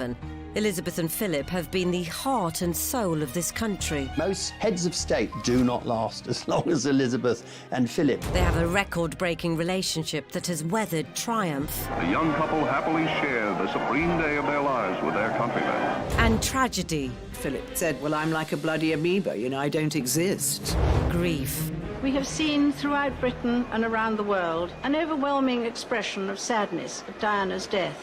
1907, Elizabeth and Philip have been the heart and soul of this country. Most heads of state do not last as long as Elizabeth and Philip. They have a record-breaking relationship that has weathered triumph. The young couple happily share the supreme day of their lives with their countrymen. And tragedy. Philip said, well, I'm like a bloody amoeba, you know, I don't exist. Grief. We have seen throughout Britain and around the world an overwhelming expression of sadness at Diana's death.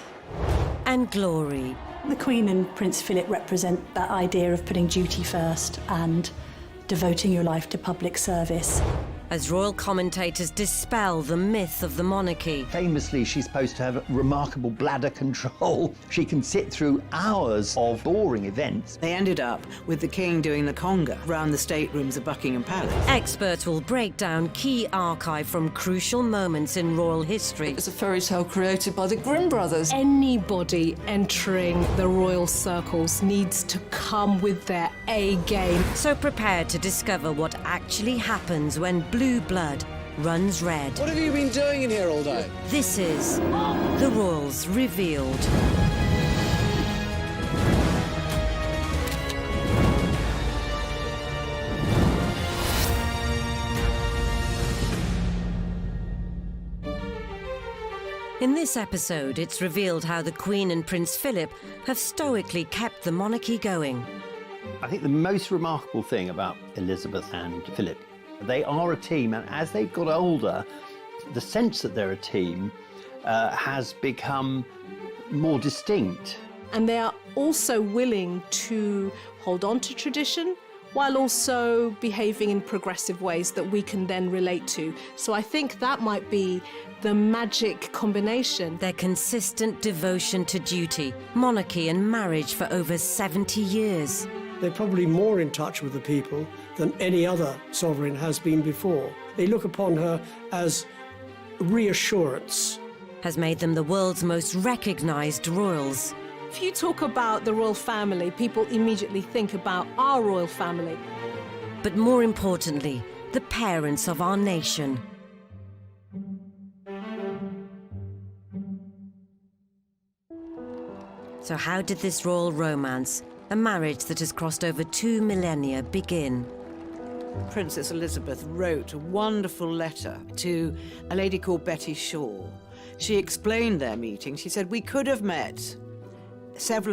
And glory. The Queen and Prince Philip represent that idea of putting duty first and devoting your life to public service. As royal commentators dispel the myth of the monarchy. Famously, she's supposed to have remarkable bladder control. She can sit through hours of boring events. They ended up with the king doing the conga around the staterooms of Buckingham Palace. Experts will break down key archive from crucial moments in royal history. It's a fairy tale created by the Grimm brothers. Anybody entering the royal circles needs to come with their A game. So prepare to discover what actually happens when blue blood runs red. What have you been doing in here all day? This is The Royals Revealed. In this episode, it's revealed how the Queen and Prince Philip have stoically kept the monarchy going. I think the most remarkable thing about Elizabeth and Philip, they are a team, and as they've got older, the sense that they're a team has become more distinct. And they are also willing to hold on to tradition while also behaving in progressive ways that we can then relate to. So I think that might be the magic combination. Their consistent devotion to duty, monarchy and marriage for over 70 years. They're probably more in touch with the people than any other sovereign has been before. They look upon her as reassurance. Has made them the world's most recognised royals. If you talk about the royal family, people immediately think about our royal family. But more importantly, the parents of our nation. So how did this royal romance, a marriage that has crossed over 2 millennia, begin? Princess Elizabeth wrote a wonderful letter to a lady called Betty Shaw. She explained their meeting. She said, we could have met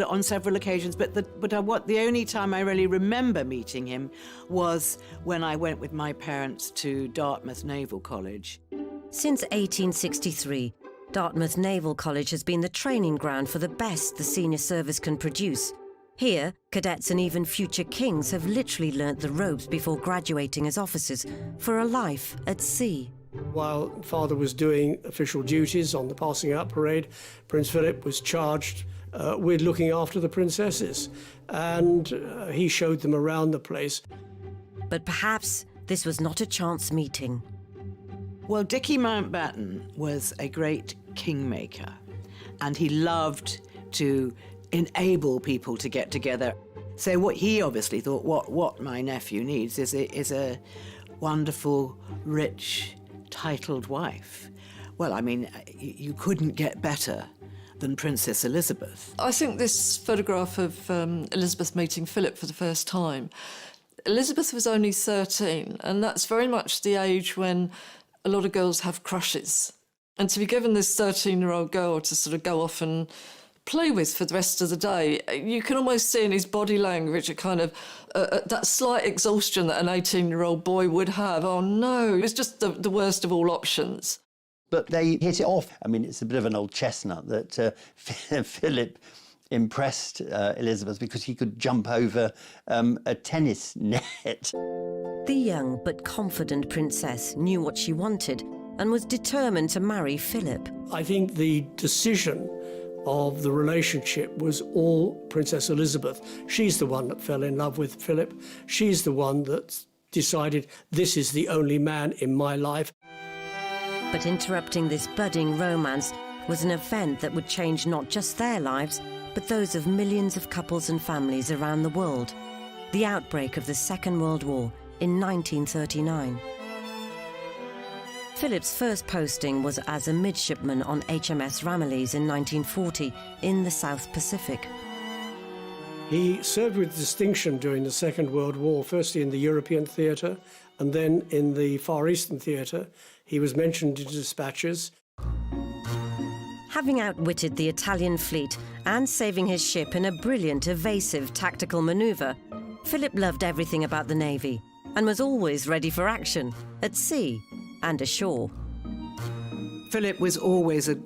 on several occasions, but the only time I really remember meeting him was when I went with my parents to Dartmouth Naval College. Since 1863, Dartmouth Naval College has been the training ground for the best the senior service can produce. Here, cadets and even future kings have literally learnt the ropes before graduating as officers for a life at sea. While Father was doing official duties on the passing out parade, Prince Philip was charged with looking after the princesses, and he showed them around the place. But perhaps this was not a chance meeting. Well, Dickie Mountbatten was a great kingmaker, and he loved to enable people to get together. So what he obviously thought, what my nephew needs is a wonderful, rich, titled wife. Well, I mean, you couldn't get better than Princess Elizabeth. I think this photograph of Elizabeth meeting Philip for the first time, Elizabeth was only 13, and that's very much the age when a lot of girls have crushes. And to be given this 13-year-old girl to sort of go off and play with for the rest of the day, you can almost see in his body language a kind of that slight exhaustion that an 18-year-old boy would have. Oh no, it was just the worst of all options. But they hit it off. I mean, it's a bit of an old chestnut that Philip impressed Elizabeth because he could jump over a tennis net. The young but confident princess knew what she wanted and was determined to marry Philip. I think the decision of the relationship was all Princess Elizabeth. She's the one that fell in love with Philip. She's the one that decided, this is the only man in my life. But interrupting this budding romance was an event that would change not just their lives, but those of millions of couples and families around the world. The outbreak of the Second World War in 1939. Philip's first posting was as a midshipman on HMS Ramillies in 1940 in the South Pacific. He served with distinction during the Second World War, firstly in the European theatre and then in the Far Eastern theatre. He was mentioned in dispatches. Having outwitted the Italian fleet and saving his ship in a brilliant, evasive tactical manoeuvre, Philip loved everything about the Navy and was always ready for action, at sea and ashore. Philip was always a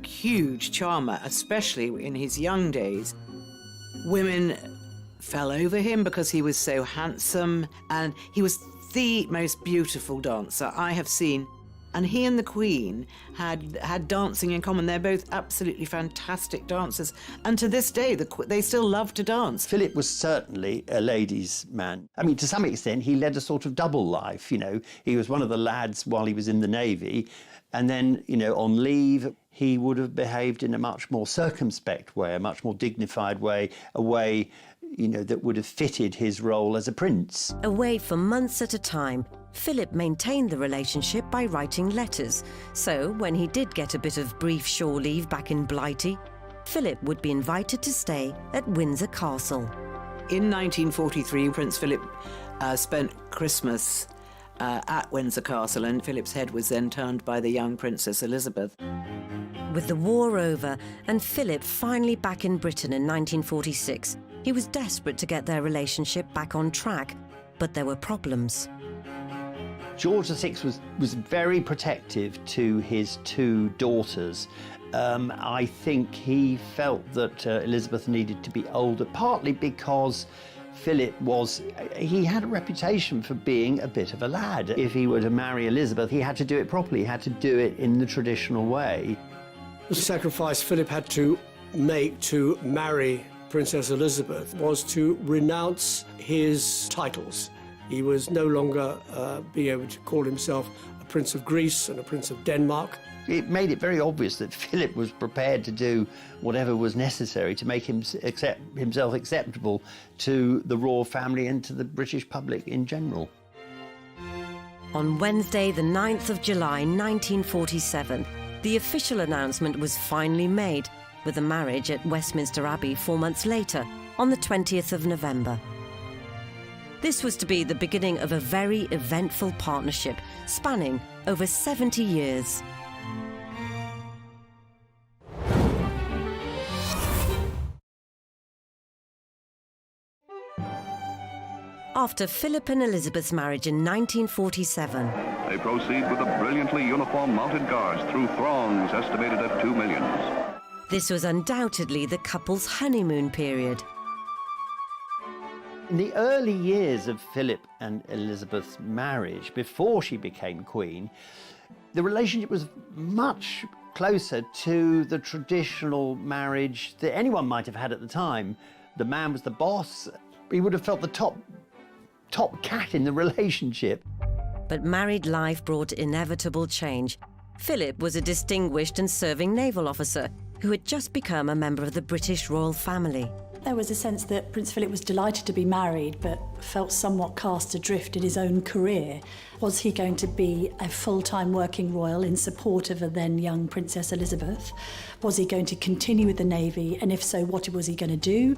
huge charmer, especially in his young days. Women fell over him because he was so handsome, and he was the most beautiful dancer I have seen. And he and the Queen had dancing in common. They're both absolutely fantastic dancers. And to this day, they still love to dance. Philip was certainly a ladies' man. I mean, to some extent, he led a sort of double life, you know. He was one of the lads while he was in the Navy. And then, you know, on leave, he would have behaved in a much more circumspect way, a much more dignified way, a way, you know, that would have fitted his role as a prince. Away for months at a time, Philip maintained the relationship by writing letters. So when he did get a bit of brief shore leave back in Blighty, Philip would be invited to stay at Windsor Castle. In 1943, Prince Philip spent Christmas at Windsor Castle, and Philip's head was then turned by the young Princess Elizabeth. With the war over and Philip finally back in Britain in 1946, he was desperate to get their relationship back on track, but there were problems. George VI was very protective to his two daughters. I think he felt that Elizabeth needed to be older, partly because Philip he had a reputation for being a bit of a lad. If he were to marry Elizabeth, he had to do it properly. He had to do it in the traditional way. The sacrifice Philip had to make to marry Princess Elizabeth was to renounce his titles. He was no longer being able to call himself a Prince of Greece and a Prince of Denmark. It made it very obvious that Philip was prepared to do whatever was necessary to make himself acceptable to the royal family and to the British public in general. On Wednesday, the 9th of July, 1947, the official announcement was finally made, with the marriage at Westminster Abbey 4 months later, on the 20th of November. This was to be the beginning of a very eventful partnership spanning over 70 years. After Philip and Elizabeth's marriage in 1947, They proceed with a brilliantly uniformed mounted guards through throngs estimated at 2 millions. this was undoubtedly the couple's honeymoon period. In the early years of Philip and Elizabeth's marriage, before she became queen, the relationship was much closer to the traditional marriage that anyone might have had at the time. The man was the boss. He would have felt the top cat in the relationship. But married life brought inevitable change. Philip was a distinguished and serving naval officer who had just become a member of the British royal family. There was a sense that Prince Philip was delighted to be married, but felt somewhat cast adrift in his own career. Was he going to be a full-time working royal in support of a then young Princess Elizabeth? Was he going to continue with the Navy, and if so, what was he going to do?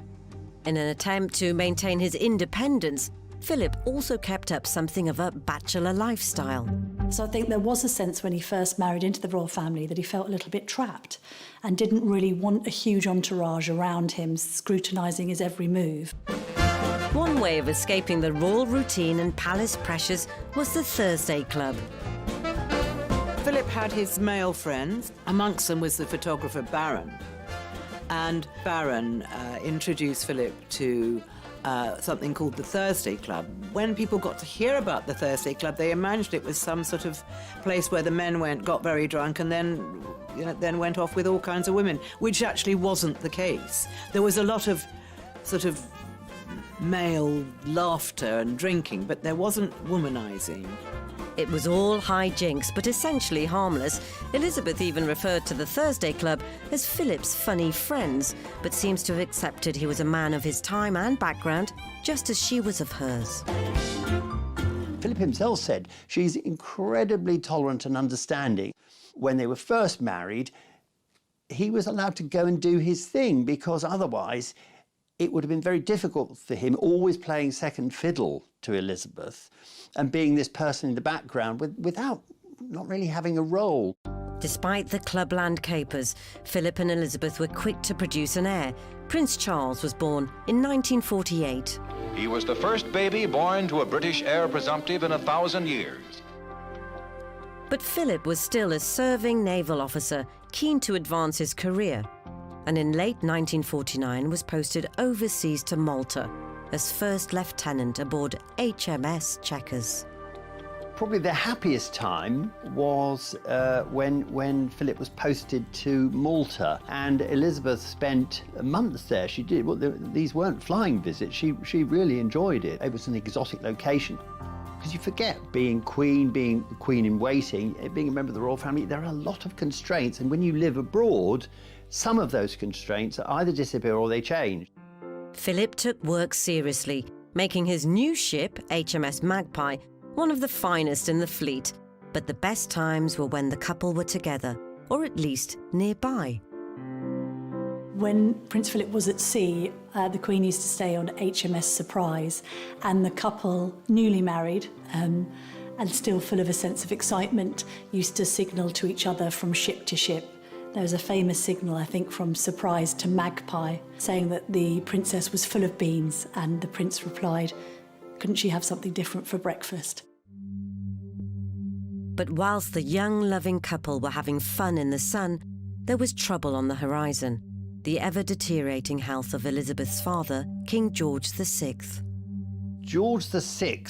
In an attempt to maintain his independence, Philip also kept up something of a bachelor lifestyle. So I think there was a sense when he first married into the royal family that he felt a little bit trapped and didn't really want a huge entourage around him scrutinising his every move. One way of escaping the royal routine and palace pressures was the Thursday Club. Philip had his male friends. Amongst them was the photographer Barron. And Barron introduced Philip to something called the Thursday Club. When people got to hear about the Thursday Club, they imagined it was some sort of place where the men got very drunk and then went off with all kinds of women, which actually wasn't the case. There was a lot of sort of male laughter and drinking, but there wasn't womanizing. It was all hijinks, but essentially harmless. Elizabeth even referred to the Thursday Club as Philip's funny friends, but seems to have accepted he was a man of his time and background, just as she was of hers. Philip himself said she's incredibly tolerant and understanding. When they were first married, he was allowed to go and do his thing because otherwise it would have been very difficult for him, always playing second fiddle to Elizabeth and being this person in the background without not really having a role. Despite the clubland capers, Philip and Elizabeth were quick to produce an heir. Prince Charles was born in 1948. He was the first baby born to a British heir presumptive in 1,000 years. But Philip was still a serving naval officer, keen to advance his career, and in late 1949 was posted overseas to Malta as first lieutenant aboard HMS Chequers. Probably the happiest time was when Philip was posted to Malta, and Elizabeth spent months there. She did. Well, these weren't flying visits. She really enjoyed it. It was an exotic location. Because you forget being queen in waiting, being a member of the royal family, there are a lot of constraints. And when you live abroad, some of those constraints either disappear or they change. Philip took work seriously, making his new ship, HMS Magpie, one of the finest in the fleet. But the best times were when the couple were together, or at least nearby. When Prince Philip was at sea, the Queen used to stay on HMS Surprise, and the couple, newly married and still full of a sense of excitement, used to signal to each other from ship to ship. There was a famous signal, I think, from Surprise to Magpie, saying that the princess was full of beans, and the prince replied, "Couldn't she have something different for breakfast?" But whilst the young, loving couple were having fun in the sun, there was trouble on the horizon. The ever-deteriorating health of Elizabeth's father, King George VI. George VI,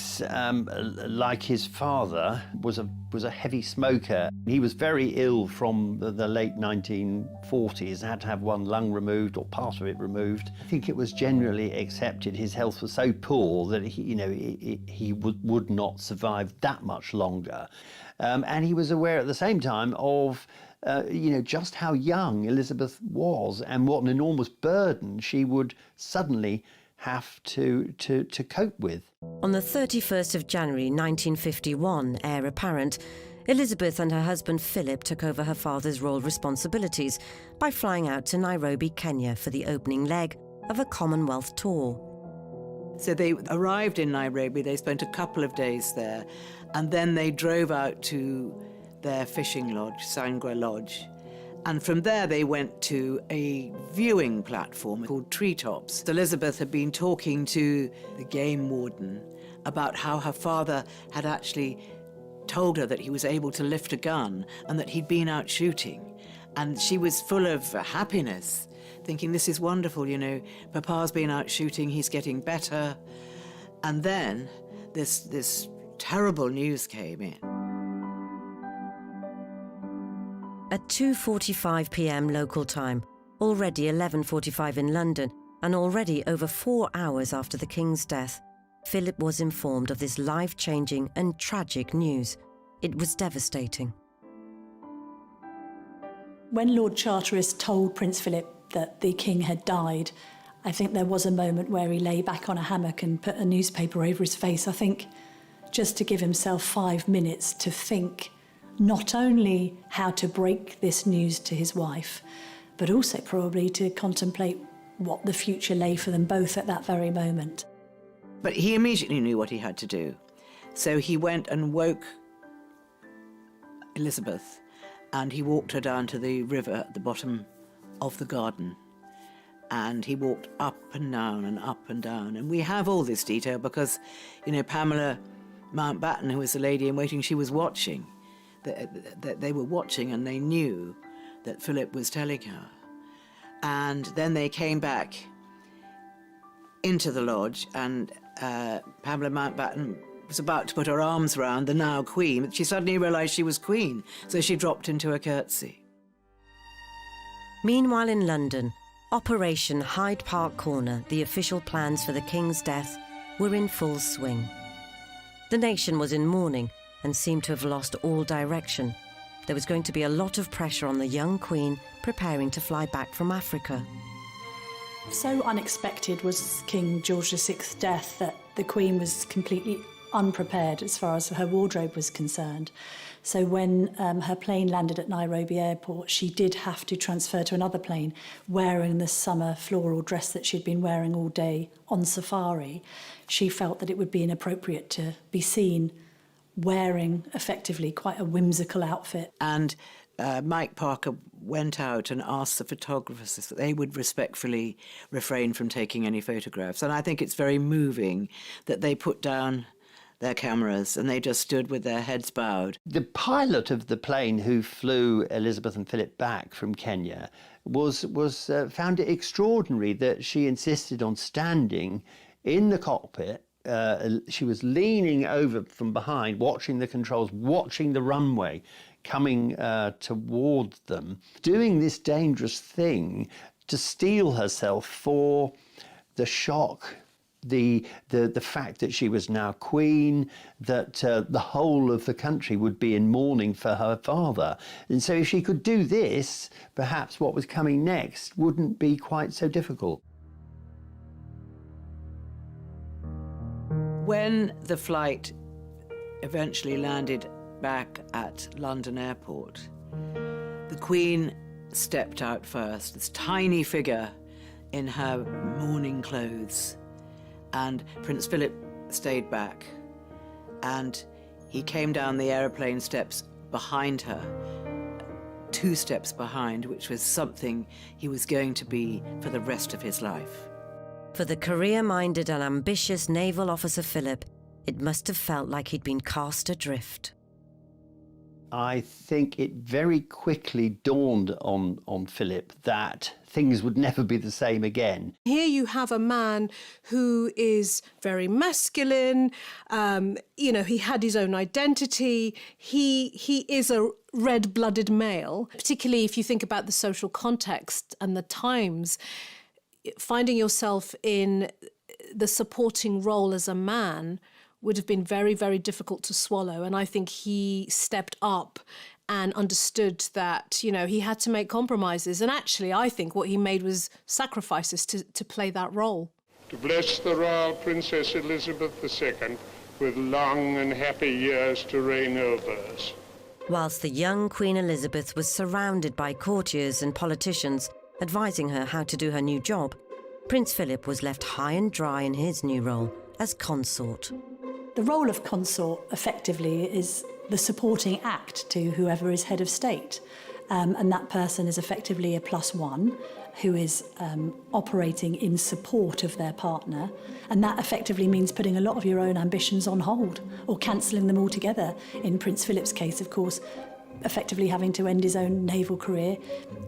like his father, was a heavy smoker. He was very ill from the late 1940s, had to have one lung removed or part of it removed. I think it was generally accepted his health was so poor that he would not survive that much longer. And he was aware at the same time of just how young Elizabeth was and what an enormous burden she would suddenly have to cope with. On the 31st of January 1951, heir apparent, Elizabeth and her husband Philip took over her father's royal responsibilities by flying out to Nairobi, Kenya for the opening leg of a Commonwealth tour. So they arrived in Nairobi, they spent a couple of days there, and then they drove out to their fishing lodge, Sangwa Lodge. And from there they went to a viewing platform called Treetops. Elizabeth had been talking to the game warden about how her father had actually told her that he was able to lift a gun and that he'd been out shooting. And she was full of happiness, thinking, this is wonderful, Papa's been out shooting, he's getting better. And then this terrible news came in. At 2:45 p.m. local time, already 11:45 in London, and already over 4 hours after the King's death, Philip was informed of this life-changing and tragic news. It was devastating. When Lord Charteris told Prince Philip that the King had died, I think there was a moment where he lay back on a hammock and put a newspaper over his face, I think, just to give himself 5 minutes to think not only how to break this news to his wife, but also probably to contemplate what the future lay for them both at that very moment. But he immediately knew what he had to do. So he went and woke Elizabeth, and he walked her down to the river at the bottom of the garden. And he walked up and down and up and down. And we have all this detail because, Pamela Mountbatten, who was the lady in waiting, she was watching. That they were watching, and they knew that Philip was telling her. And then they came back into the lodge, and Pamela Mountbatten was about to put her arms round the now Queen, but she suddenly realised she was Queen, so she dropped into a curtsy. Meanwhile in London, Operation Hyde Park Corner, the official plans for the King's death, were in full swing. The nation was in mourning and seemed to have lost all direction. There was going to be a lot of pressure on the young Queen preparing to fly back from Africa. So unexpected was King George VI's death that the Queen was completely unprepared as far as her wardrobe was concerned. So when her plane landed at Nairobi airport, she did have to transfer to another plane wearing the summer floral dress that she'd been wearing all day on safari. She felt that it would be inappropriate to be seen wearing effectively quite a whimsical outfit. And Mike Parker went out and asked the photographers that they would respectfully refrain from taking any photographs. And I think it's very moving that they put down their cameras and they just stood with their heads bowed. The pilot of the plane who flew Elizabeth and Philip back from Kenya found it extraordinary that she insisted on standing in the cockpit. She was leaning over from behind, watching the controls, watching the runway coming toward them, doing this dangerous thing to steel herself for the shock, the fact that she was now queen, that the whole of the country would be in mourning for her father. And so if she could do this, perhaps what was coming next wouldn't be quite so difficult. When the flight eventually landed back at London Airport, the Queen stepped out first, this tiny figure in her mourning clothes, and Prince Philip stayed back, and he came down the aeroplane steps behind her, 2 steps behind, which was something he was going to be for the rest of his life. For the career-minded and ambitious naval officer Philip, it must have felt like he'd been cast adrift. I think it very quickly dawned on Philip that things would never be the same again. Here you have a man who is very masculine. He had his own identity. He is a red-blooded male, particularly if you think about the social context and the times. Finding yourself in the supporting role as a man would have been very, very difficult to swallow. And I think he stepped up and understood that, he had to make compromises. And actually, I think what he made was sacrifices to play that role. To bless the Royal Princess Elizabeth II with long and happy years to reign over us. Whilst the young Queen Elizabeth was surrounded by courtiers and politicians advising her how to do her new job, Prince Philip was left high and dry in his new role as consort. The role of consort, effectively, is the supporting act to whoever is head of state. And that person is effectively a +1 who is operating in support of their partner. And that effectively means putting a lot of your own ambitions on hold or cancelling them altogether. In Prince Philip's case, of course, effectively having to end his own naval career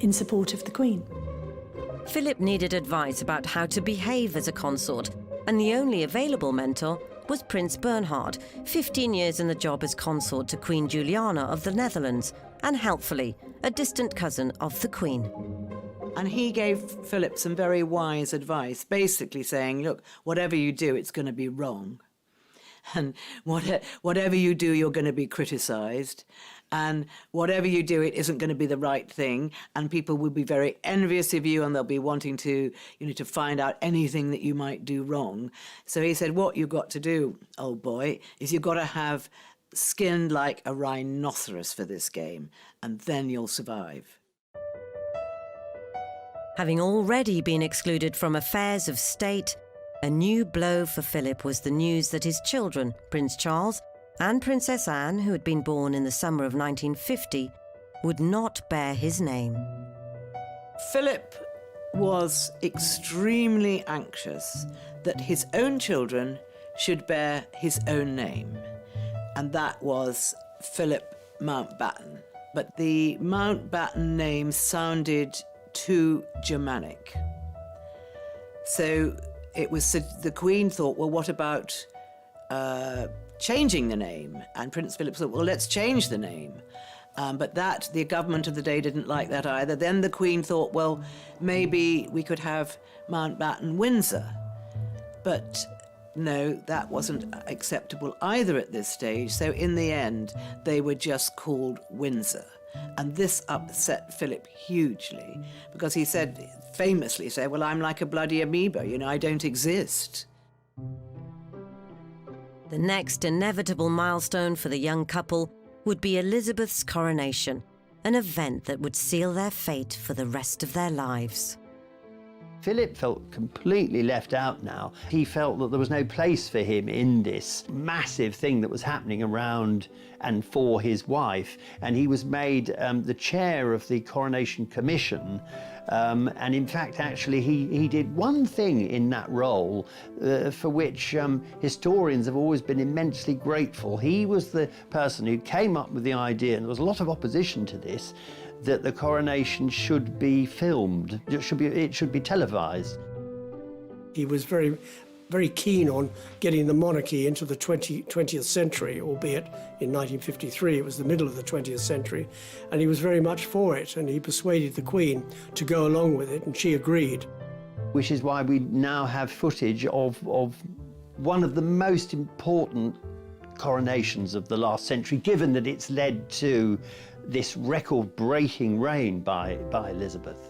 in support of the Queen. Philip needed advice about how to behave as a consort, and the only available mentor was Prince Bernhard, 15 years in the job as consort to Queen Juliana of the Netherlands, and helpfully, a distant cousin of the Queen. And he gave Philip some very wise advice, basically saying, look, whatever you do, it's going to be wrong. And whatever you do, you're going to be criticised. And whatever you do, it isn't going to be the right thing. And people will be very envious of you and they'll be wanting to, to find out anything that you might do wrong. So he said, what you've got to do, old boy, is you've got to have skin like a rhinoceros for this game, and then you'll survive. Having already been excluded from affairs of state, a new blow for Philip was the news that his children, Prince Charles and Princess Anne, who had been born in the summer of 1950, would not bear his name. Philip was extremely anxious that his own children should bear his own name, and that was Philip Mountbatten. But the Mountbatten name sounded too Germanic. So the Queen thought, well, what about changing the name? And Prince Philip thought, well, let's change the name. But the government of the day didn't like that either. Then the Queen thought, well, maybe we could have Mountbatten Windsor. But no, that wasn't acceptable either at this stage. So in the end, they were just called Windsor. And this upset Philip hugely, because he famously said, well, I'm like a bloody amoeba, I don't exist. The next inevitable milestone for the young couple would be Elizabeth's coronation, an event that would seal their fate for the rest of their lives. Philip felt completely left out now. He felt that there was no place for him in this massive thing that was happening around and for his wife. And he was made the chair of the Coronation Commission. And in fact, actually, he did one thing in that role for which historians have always been immensely grateful. He was the person who came up with the idea, and there was a lot of opposition to this, that the coronation should be filmed, it should be televised. He was very, very keen on getting the monarchy into the 20th century, albeit in 1953 it was the middle of the 20th century, and he was very much for it, and he persuaded the Queen to go along with it, and she agreed. Which is why we now have footage of one of the most important coronations of the last century, given that it's led to this record-breaking reign by Elizabeth.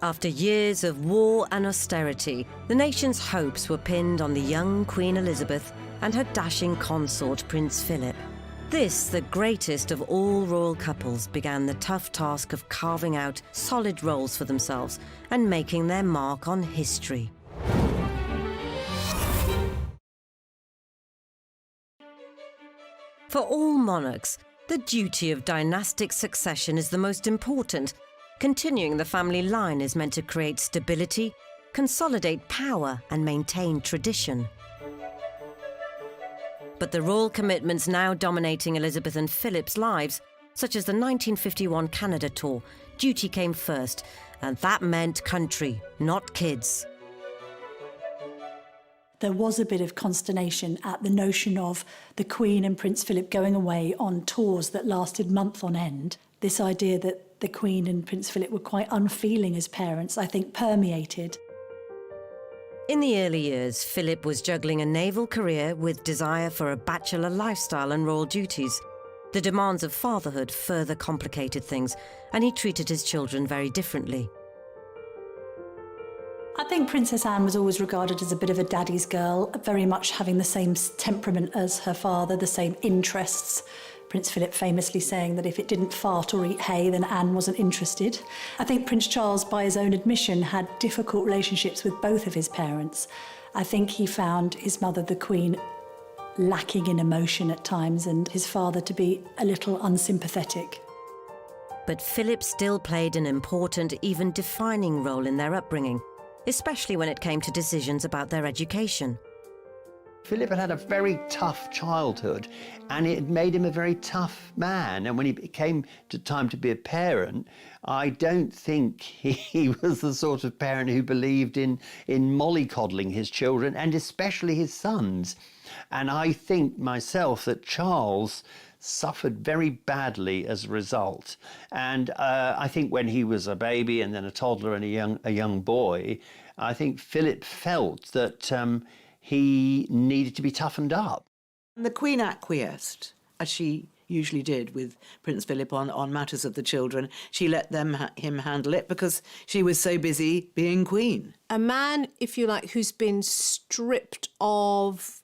After years of war and austerity, the nation's hopes were pinned on the young Queen Elizabeth and her dashing consort, Prince Philip. This, the greatest of all royal couples, began the tough task of carving out solid roles for themselves and making their mark on history. For all monarchs, the duty of dynastic succession is the most important. Continuing the family line is meant to create stability, consolidate power, and maintain tradition. But the royal commitments now dominating Elizabeth and Philip's lives, such as the 1951 Canada tour, duty came first, and that meant country, not kids. There was a bit of consternation at the notion of the Queen and Prince Philip going away on tours that lasted months on end. This idea that the Queen and Prince Philip were quite unfeeling as parents, I think, permeated. In the early years, Philip was juggling a naval career with desire for a bachelor lifestyle and royal duties. The demands of fatherhood further complicated things, and he treated his children very differently. I think Princess Anne was always regarded as a bit of a daddy's girl, very much having the same temperament as her father, the same interests. Prince Philip famously saying that if it didn't fart or eat hay, then Anne wasn't interested. I think Prince Charles, by his own admission, had difficult relationships with both of his parents. I think he found his mother, the Queen, lacking in emotion at times, and his father to be a little unsympathetic. But Philip still played an important, even defining role in their upbringing, especially when it came to decisions about their education. Philip had had a very tough childhood, and it made him a very tough man. And when he came to time to be a parent, I don't think he was the sort of parent who believed in mollycoddling his children, and especially his sons. And I think myself that Charles suffered very badly as a result. And I think when he was a baby and then a toddler and a young boy, I think Philip felt that he needed to be toughened up. The Queen acquiesced, as she usually did with Prince Philip on matters of the children. She let him handle it because she was so busy being Queen. A man, if you like, who's been stripped of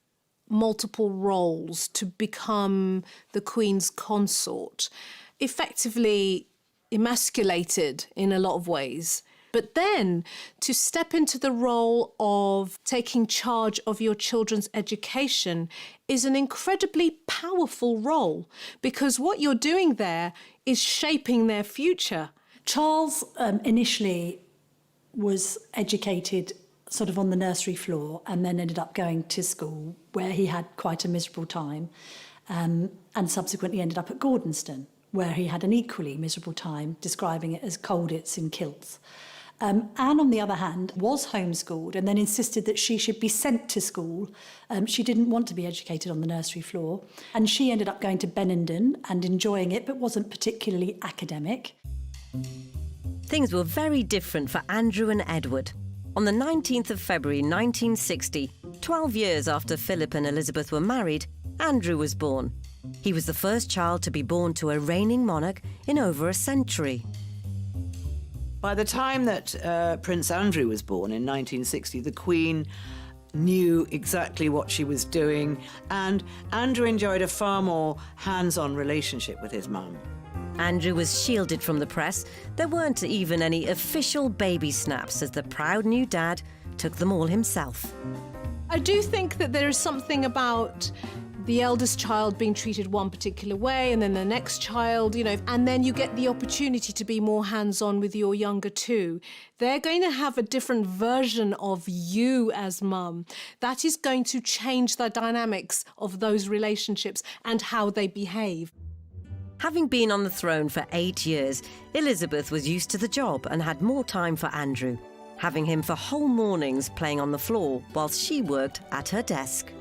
multiple roles to become the Queen's consort, effectively emasculated in a lot of ways. But then to step into the role of taking charge of your children's education is an incredibly powerful role, because what you're doing there is shaping their future. Charles initially was educated sort of on the nursery floor and then ended up going to school where he had quite a miserable time, and subsequently ended up at Gordonston, where he had an equally miserable time, describing it as coldits in kilts. Anne, on the other hand, was homeschooled and then insisted that she should be sent to school. She didn't want to be educated on the nursery floor, and she ended up going to Benenden and enjoying it, but wasn't particularly academic. Things were very different for Andrew and Edward. On the 19th of February 1960, 12 years after Philip and Elizabeth were married, Andrew was born. He was the first child to be born to a reigning monarch in over a century. By the time that Prince Andrew was born in 1960, the Queen knew exactly what she was doing, and Andrew enjoyed a far more hands-on relationship with his mum. Andrew was shielded from the press. There weren't even any official baby snaps as the proud new dad took them all himself. I do think that there is something about the eldest child being treated one particular way and then the next child, and then you get the opportunity to be more hands-on with your younger two. They're going to have a different version of you as mum. That is going to change the dynamics of those relationships and how they behave. Having been on the throne for 8 years, Elizabeth was used to the job and had more time for Andrew, having him for whole mornings playing on the floor whilst she worked at her desk.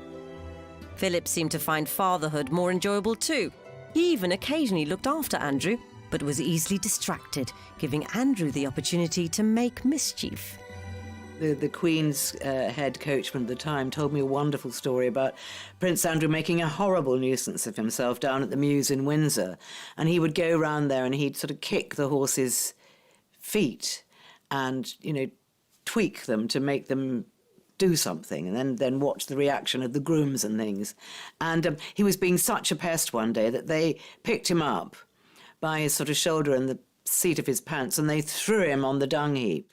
Philip seemed to find fatherhood more enjoyable too. He even occasionally looked after Andrew, but was easily distracted, giving Andrew the opportunity to make mischief. The Queen's head coachman at the time told me a wonderful story about Prince Andrew making a horrible nuisance of himself down at the Mews in Windsor. And he would go round there and he'd sort of kick the horses' feet and, tweak them to make them do something, and then watch the reaction of the grooms and things. And he was being such a pest one day that they picked him up by his sort of shoulder and the seat of his pants, and they threw him on the dung heap.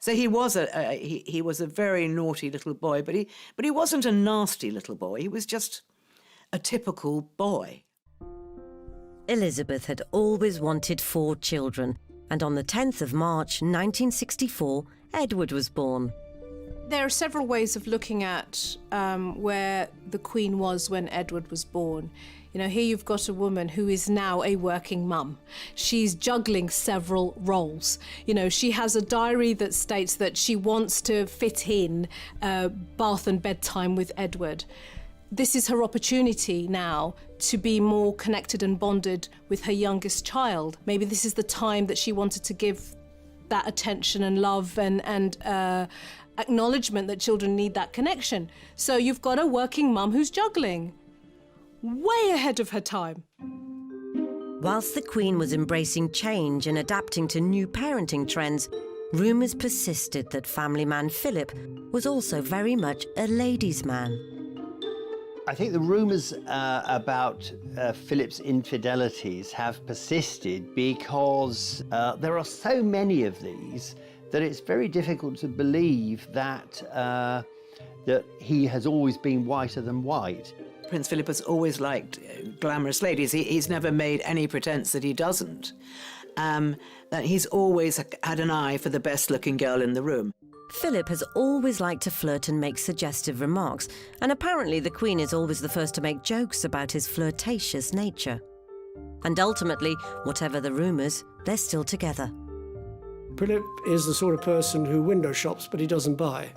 So he was a very naughty little boy, but he wasn't a nasty little boy. He was just a typical boy. Elizabeth had always wanted 4 children, and on the 10th of March 1964, Edward was born. There are several ways of looking at where the Queen was when Edward was born. Here you've got a woman who is now a working mum. She's juggling several roles. She has a diary that states that she wants to fit in bath and bedtime with Edward. This is her opportunity now to be more connected and bonded with her youngest child. Maybe this is the time that she wanted to give that attention and love and acknowledgement that children need that connection. So you've got a working mum who's juggling. Way ahead of her time. Whilst the Queen was embracing change and adapting to new parenting trends, rumours persisted that family man Philip was also very much a ladies' man. I think the rumours about Philip's infidelities have persisted because there are so many of these that it's very difficult to believe that he has always been whiter than white. Prince Philip has always liked glamorous ladies. He's never made any pretense that he doesn't. That he's always had an eye for the best-looking girl in the room. Philip has always liked to flirt and make suggestive remarks, and apparently the Queen is always the first to make jokes about his flirtatious nature. And ultimately, whatever the rumours, they're still together. Philip is the sort of person who window shops, but he doesn't buy.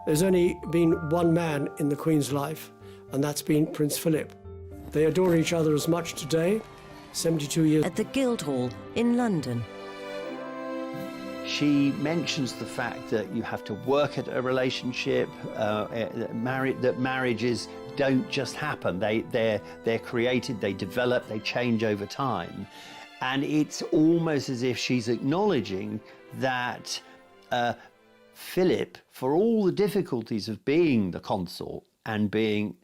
There's only been one man in the Queen's life, and that's been Prince Philip. They adore each other as much today, 72 years... At the Guildhall in London. She mentions the fact that you have to work at a relationship, that marriages don't just happen. They're created, they develop, they change over time. And it's almost as if she's acknowledging that Philip, for all the difficulties of being the consort and being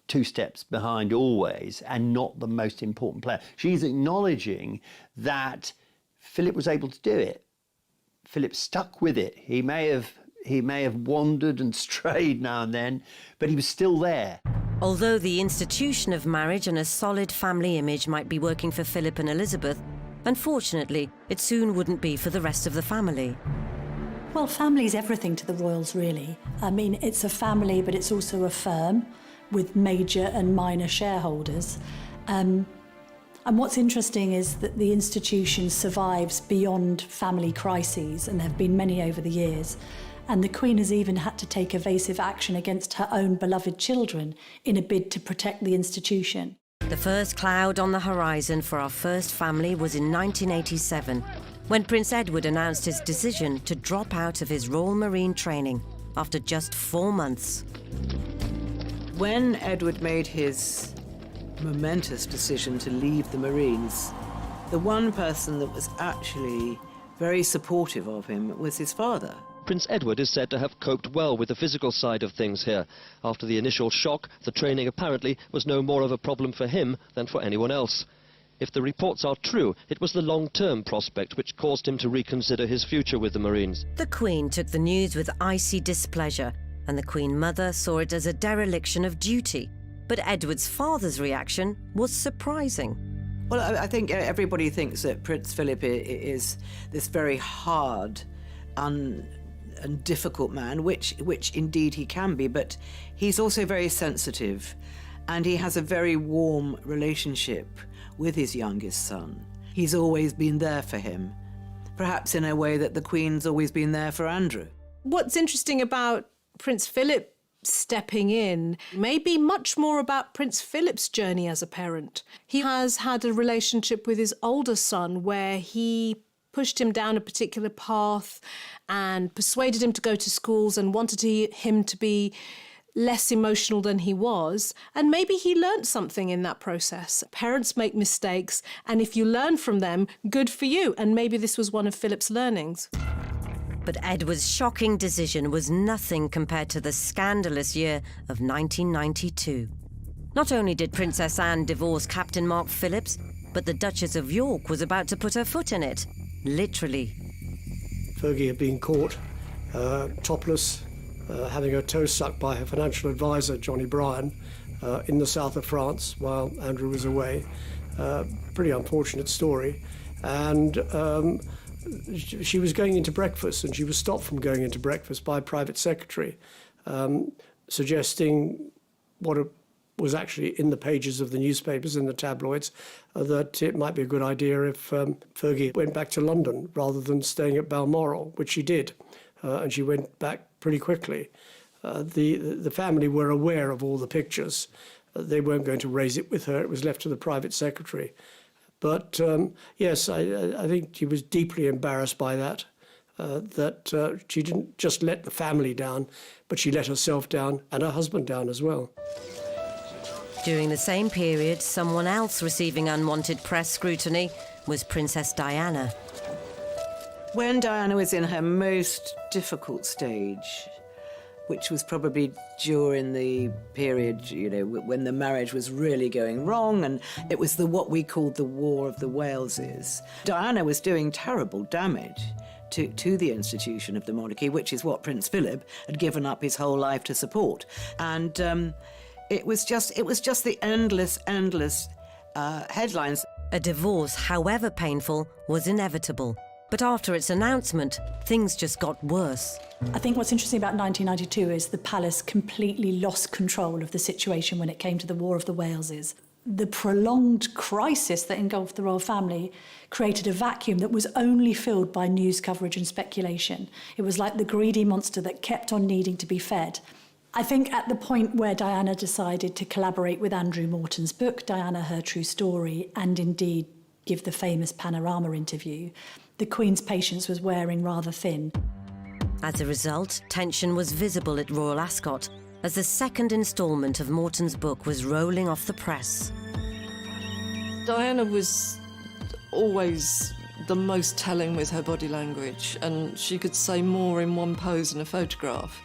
2 steps behind always and not the most important player, she's acknowledging that Philip was able to do it. Philip stuck with it. He may have wandered and strayed now and then, but he was still there. Although the institution of marriage and a solid family image might be working for Philip and Elizabeth, unfortunately, it soon wouldn't be for the rest of the family. Well, family's everything to the royals, really. I mean, it's a family, but it's also a firm with major and minor shareholders. And what's interesting is that the institution survives beyond family crises, and there have been many over the years. And the Queen has even had to take evasive action against her own beloved children in a bid to protect the institution. The first cloud on the horizon for our first family was in 1987, when Prince Edward announced his decision to drop out of his Royal Marine training after just 4 months. When Edward made his momentous decision to leave the Marines, the one person that was actually very supportive of him was his father. Prince Edward is said to have coped well with the physical side of things here. After the initial shock, the training apparently was no more of a problem for him than for anyone else. If the reports are true, it was the long-term prospect which caused him to reconsider his future with the Marines. The Queen took the news with icy displeasure, and the Queen Mother saw it as a dereliction of duty. But Edward's father's reaction was surprising. Well, I think everybody thinks that Prince Philip is this very hard and difficult man, which indeed he can be, but he's also very sensitive, and he has a very warm relationship with his youngest son. He's always been there for him, perhaps in a way that the Queen's always been there for Andrew. What's interesting about Prince Philip stepping in may be much more about Prince Philip's journey as a parent. He has had a relationship with his older son where he pushed him down a particular path and persuaded him to go to schools and wanted him to be less emotional than he was, and maybe he learnt something in that process. Parents make mistakes, and if you learn from them, good for you, and maybe this was one of Philip's learnings. But Edward's shocking decision was nothing compared to the scandalous year of 1992. Not only did Princess Anne divorce Captain Mark Phillips, but the Duchess of York was about to put her foot in it. Literally. Fergie had been caught topless, having her toe sucked by her financial advisor, Johnny Bryan, in the south of France while Andrew was away. Pretty unfortunate story. And she was going into breakfast, and she was stopped from going into breakfast by a private secretary, suggesting what was actually in the pages of the newspapers and the tabloids, that it might be a good idea if Fergie went back to London rather than staying at Balmoral, which she did. And she went back pretty quickly. The family were aware of all the pictures. They weren't going to raise it with her. It was left to the private secretary. But yes, I think she was deeply embarrassed by that, that she didn't just let the family down, but she let herself down and her husband down as well. During the same period, someone else receiving unwanted press scrutiny was Princess Diana. When Diana was in her most difficult stage, which was probably during the period, when the marriage was really going wrong, and it was what we called the War of the Waleses. Diana was doing terrible damage to the institution of the monarchy, which is what Prince Philip had given up his whole life to support. And it was just the endless headlines. A divorce, however painful, was inevitable. But after its announcement, things just got worse. I think what's interesting about 1992 is the palace completely lost control of the situation when it came to the War of the Waleses. The prolonged crisis that engulfed the royal family created a vacuum that was only filled by news coverage and speculation. It was like the greedy monster that kept on needing to be fed. I think at the point where Diana decided to collaborate with Andrew Morton's book, Diana, Her True Story, and indeed give the famous Panorama interview, the Queen's patience was wearing rather thin. As a result, tension was visible at Royal Ascot as the second instalment of Morton's book was rolling off the press. Diana was always the most telling with her body language, and she could say more in one pose in a photograph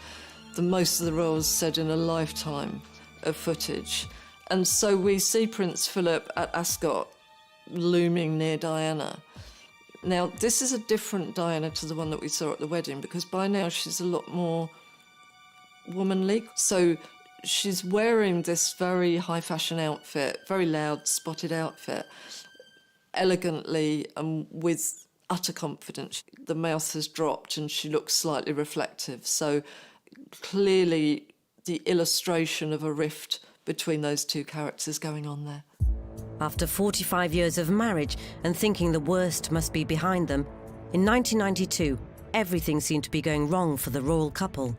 than most of the royals said in a lifetime of footage. And so we see Prince Philip at Ascot looming near Diana. Now, this is a different Diana to the one that we saw at the wedding, because by now she's a lot more womanly. So she's wearing this very high fashion outfit, very loud, spotted outfit, elegantly and with utter confidence. The mouth has dropped and she looks slightly reflective. So clearly the illustration of a rift between those two characters going on there. After 45 years of marriage and thinking the worst must be behind them, in 1992, everything seemed to be going wrong for the royal couple.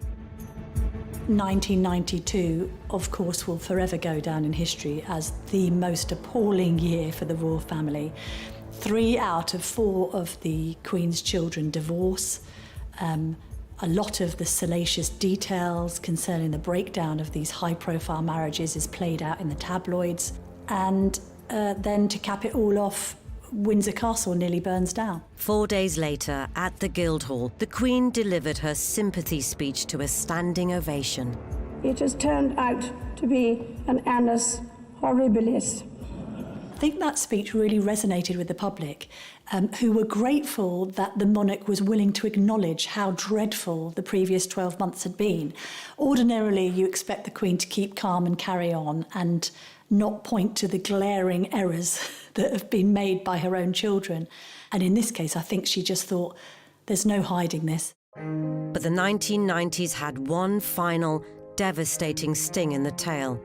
1992, of course, will forever go down in history as the most appalling year for the royal family. 3 out of 4 of the Queen's children divorce. A lot of the salacious details concerning the breakdown of these high-profile marriages is played out in the tabloids. And then to cap it all off, Windsor Castle nearly burns down. 4 days later, at the Guildhall, the Queen delivered her sympathy speech to a standing ovation. It has turned out to be an annus horribilis. I think that speech really resonated with the public, who were grateful that the monarch was willing to acknowledge how dreadful the previous 12 months had been. Ordinarily, you expect the Queen to keep calm and carry on and not point to the glaring errors that have been made by her own children. And in this case, I think she just thought, there's no hiding this. But the 1990s had one final, devastating sting in the tail.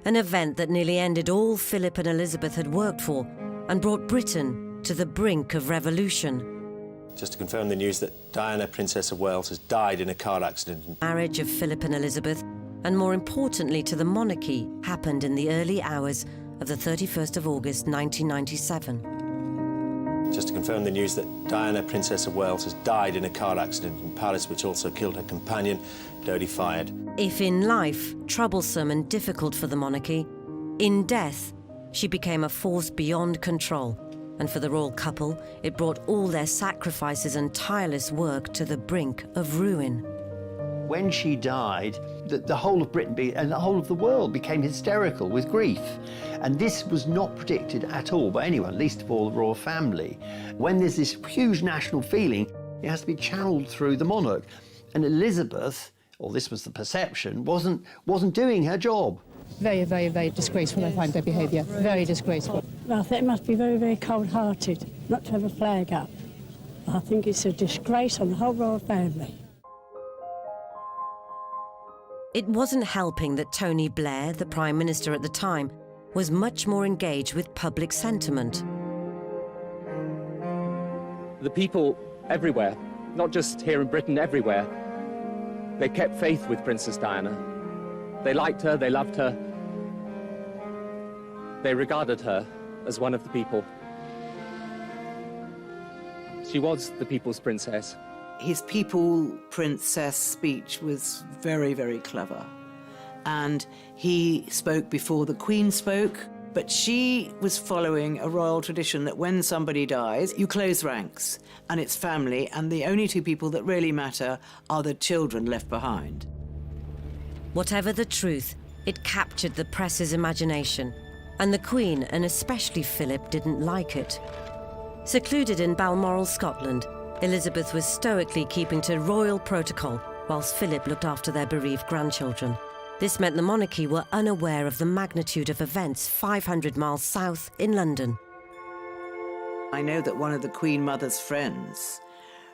An event that nearly ended all Philip and Elizabeth had worked for and brought Britain to the brink of revolution. Just to confirm the news that Diana, Princess of Wales, has died in a car accident. Marriage of Philip and Elizabeth, and more importantly to the monarchy, happened in the early hours of the 31st of August 1997. Just to confirm the news that Diana, Princess of Wales, has died in a car accident in Paris, which also killed her companion, Dodi Fayed. If in life, troublesome and difficult for the monarchy, in death, she became a force beyond control. And for the royal couple, it brought all their sacrifices and tireless work to the brink of ruin. When she died, the whole of Britain and the whole of the world became hysterical with grief. And this was not predicted at all by anyone, least of all the royal family. When there's this huge national feeling, it has to be channeled through the monarch. And Elizabeth, or this was the perception, wasn't doing her job. Very, very, very disgraceful, I find their behaviour. Very disgraceful. Well, I think it must be very, very cold-hearted not to have a flag up. I think it's a disgrace on the whole royal family. It wasn't helping that Tony Blair, the Prime Minister at the time, was much more engaged with public sentiment. The people everywhere, not just here in Britain, everywhere, they kept faith with Princess Diana. They liked her, they loved her. They regarded her as one of the people. She was the people's princess. His people princess speech was very, very clever. And he spoke before the Queen spoke, but she was following a royal tradition that when somebody dies, you close ranks, and it's family, and the only two people that really matter are the children left behind. Whatever the truth, it captured the press's imagination, and the Queen, and especially Philip, didn't like it. Secluded in Balmoral, Scotland, Elizabeth was stoically keeping to royal protocol, whilst Philip looked after their bereaved grandchildren. This meant the monarchy were unaware of the magnitude of events 500 miles south in London. I know that one of the Queen Mother's friends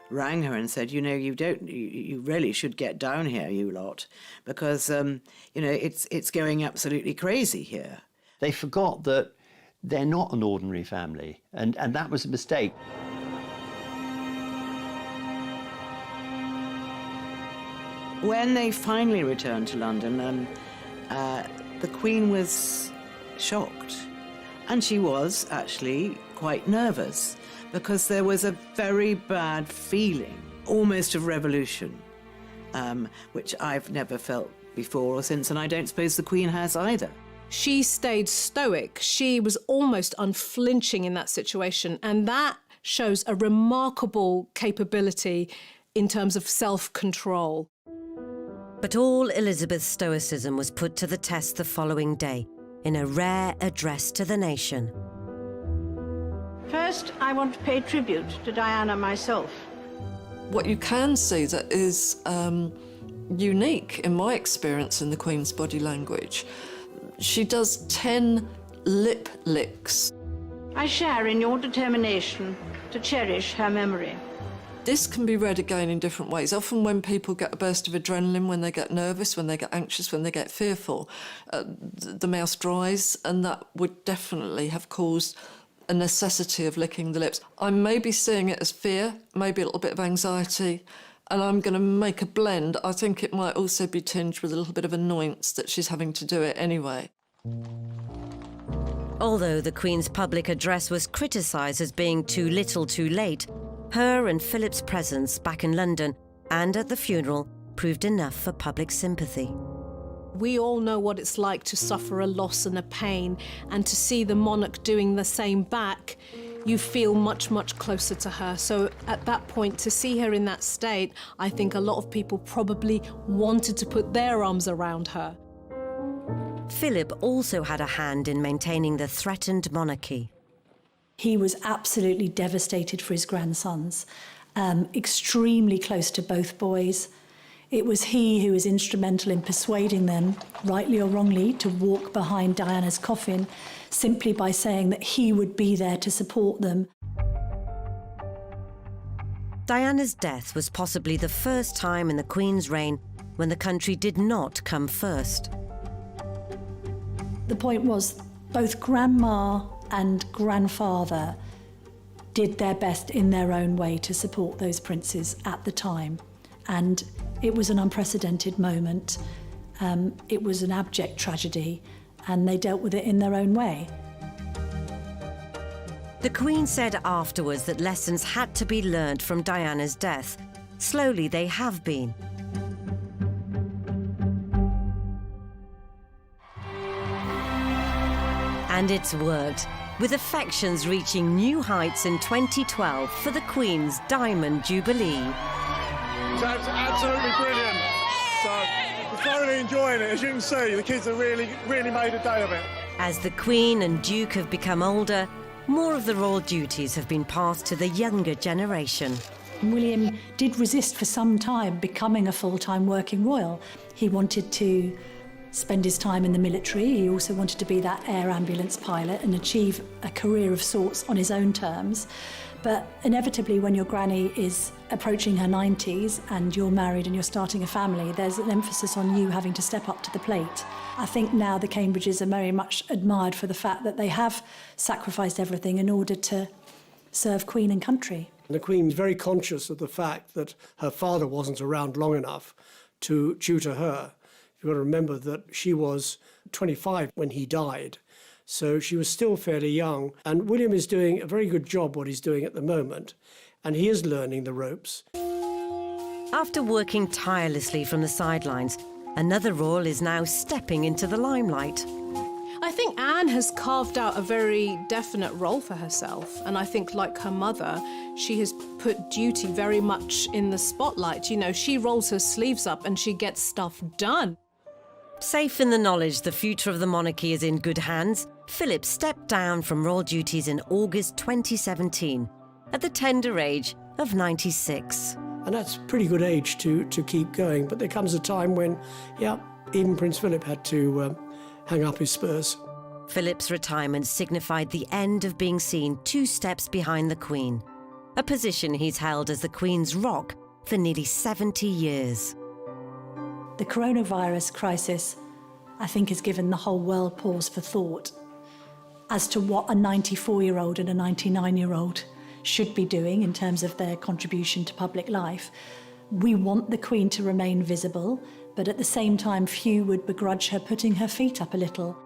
rang her and said, you know, you really should get down here, you lot, because, you know, it's going absolutely crazy here. They forgot that they're not an ordinary family, and that was a mistake. When they finally returned to London, the Queen was shocked. And she was actually quite nervous because there was a very bad feeling, almost of revolution, which I've never felt before or since, and I don't suppose the Queen has either. She stayed stoic. She was almost unflinching in that situation, and that shows a remarkable capability in terms of self-control. But all Elizabeth's stoicism was put to the test the following day in a rare address to the nation. First, I want to pay tribute to Diana myself. What you can see that is unique in my experience in the Queen's body language, she does 10 lip licks. I share in your determination to cherish her memory. This can be read again in different ways. Often when people get a burst of adrenaline, when they get nervous, when they get anxious, when they get fearful, the mouth dries, and that would definitely have caused a necessity of licking the lips. I may be seeing it as fear, maybe a little bit of anxiety, and I'm going to make a blend. I think it might also be tinged with a little bit of annoyance that she's having to do it anyway. Although the Queen's public address was criticised as being too little too late, her and Philip's presence back in London and at the funeral proved enough for public sympathy. We all know what it's like to suffer a loss and a pain, and to see the monarch doing the same back, you feel much, much closer to her. So at that point, to see her in that state, I think a lot of people probably wanted to put their arms around her. Philip also had a hand in maintaining the threatened monarchy. He was absolutely devastated for his grandsons, extremely close to both boys. It was he who was instrumental in persuading them, rightly or wrongly, to walk behind Diana's coffin, simply by saying that he would be there to support them. Diana's death was possibly the first time in the Queen's reign when the country did not come first. The point was, both Grandma and Grandfather did their best in their own way to support those princes at the time. And it was an unprecedented moment. It was an abject tragedy, and they dealt with it in their own way. The Queen said afterwards that lessons had to be learned from Diana's death. Slowly they have been. And it's worked, with affections reaching new heights in 2012 for the Queen's Diamond Jubilee. It's absolutely brilliant. So we're thoroughly enjoying it. As you can see, the kids have really made a day of it. As the Queen and Duke have become older, more of the royal duties have been passed to the younger generation. William did resist for some time becoming a full-time working royal. He wanted to spend his time in the military. He also wanted to be that air ambulance pilot and achieve a career of sorts on his own terms. But inevitably, when your granny is approaching her 90s and you're married and you're starting a family, there's an emphasis on you having to step up to the plate. I think now the Cambridges are very much admired for the fact that they have sacrificed everything in order to serve Queen and country. The Queen's very conscious of the fact that her father wasn't around long enough to tutor her. You've got to remember that she was 25 when he died. So she was still fairly young, and William is doing a very good job what he's doing at the moment, and he is learning the ropes. After working tirelessly from the sidelines, another royal is now stepping into the limelight. I think Anne has carved out a very definite role for herself, and I think, like her mother, she has put duty very much in the spotlight. You know, she rolls her sleeves up and she gets stuff done. Safe in the knowledge the future of the monarchy is in good hands, Philip stepped down from royal duties in August 2017 at the tender age of 96. And that's a pretty good age to keep going, but there comes a time when, yeah, even Prince Philip had to hang up his spurs. Philip's retirement signified the end of being seen 2 steps behind the Queen, a position he's held as the Queen's rock for nearly 70 years. The coronavirus crisis, I think, has given the whole world pause for thought as to what a 94-year-old and a 99-year-old should be doing in terms of their contribution to public life. We want the Queen to remain visible, but at the same time, few would begrudge her putting her feet up a little.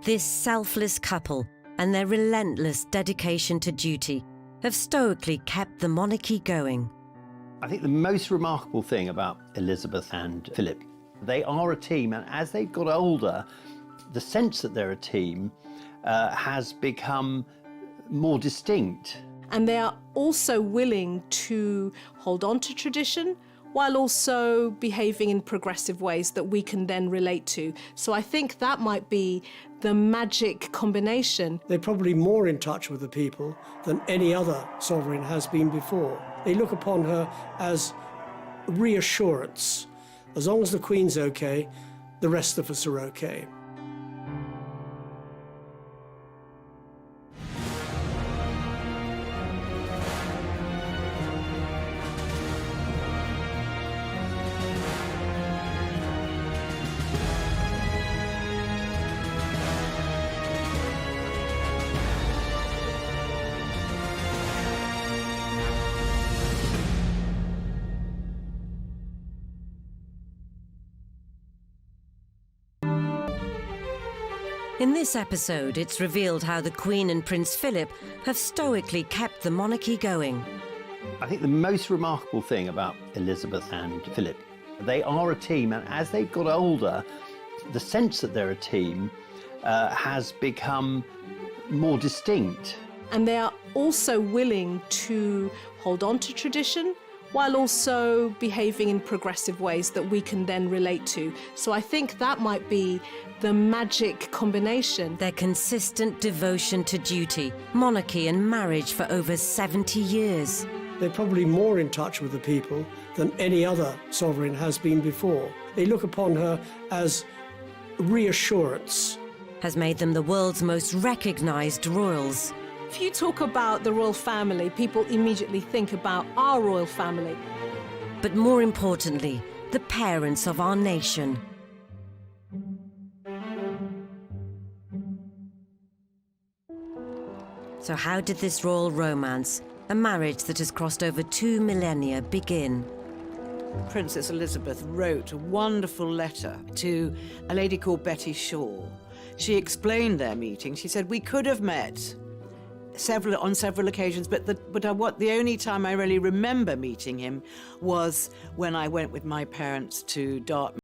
This selfless couple and their relentless dedication to duty have stoically kept the monarchy going. I think the most remarkable thing about Elizabeth and Philip, they are a team, and as they've got older, the sense that they're a team has become more distinct. And they are also willing to hold on to tradition while also behaving in progressive ways that we can then relate to. So I think that might be the magic combination. They're probably more in touch with the people than any other sovereign has been before. They look upon her as reassurance. As long as the Queen's okay, the rest of us are okay. In this episode, it's revealed how the Queen and Prince Philip have stoically kept the monarchy going. I think the most remarkable thing about Elizabeth and Philip, they are a team, and as they've got older, the sense that they're a team has become more distinct. And they are also willing to hold on to tradition while also behaving in progressive ways that we can then relate to. So I think that might be the magic combination. Their consistent devotion to duty, monarchy and marriage for over 70 years. They're probably more in touch with the people than any other sovereign has been before. They look upon her as reassurance. Has made them the world's most recognised royals. If you talk about the royal family, people immediately think about our royal family. But more importantly, the parents of our nation. So how did this royal romance, a marriage that has crossed over 2 millennia, begin? Princess Elizabeth wrote a wonderful letter to a lady called Betty Shaw. She explained their meeting. She said, we could have met on several occasions, but the only time I really remember meeting him was when I went with my parents to Dartmouth.